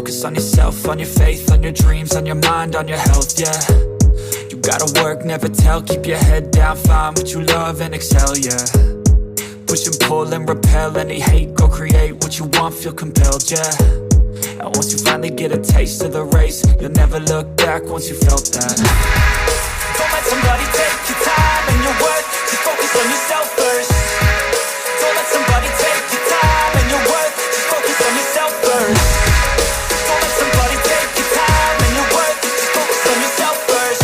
focus on yourself, on your faith, on your dreams, on your mind, on your health, yeah. You gotta work, never tell, keep your head down, find what you love and excel, yeah. Push and pull and repel any hate, go create what you want, feel compelled, yeah. And once you finally get a taste of the race, you'll never look back once you felt that. Don't let somebody take your time and your worth, just focus on yourself first. Don't let somebody take your time and your worth, just focus on yourself first. Don't let somebody take your time and your worth, just focus on yourself first.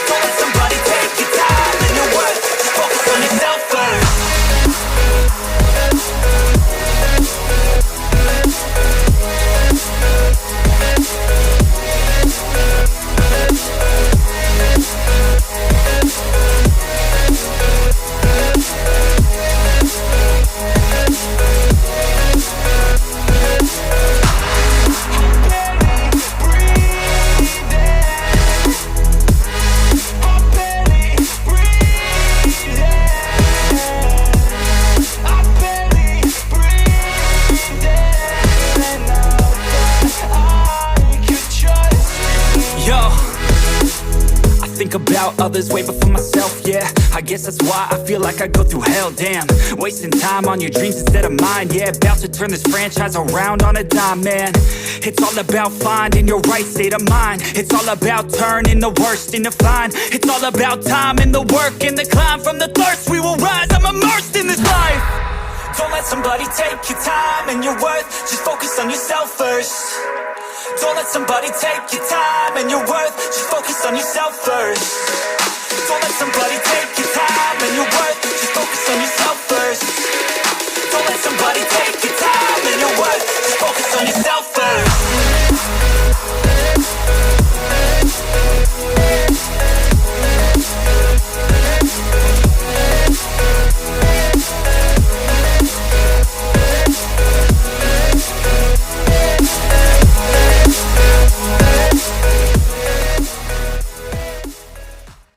Don't let somebody take your time and your worth, just focus on yourself first. About others way before myself, yeah. I guess that's why I feel like I go through hell, damn. Wasting time on your dreams instead of mine, yeah. About to turn this franchise around on a dime, man. It's all about finding your right state of mind. It's all about turning the worst into fine. It's all about time and the work and the climb. From the thirst we will rise, I'm immersed in this life. Don't let somebody take your time and your worth, just focus on yourself first. Don't let somebody take your time and your worth, just focus on yourself first. Don't let somebody take your time and your worth, just focus on yourself first. Don't let somebody take your time and your worth, just focus on yourself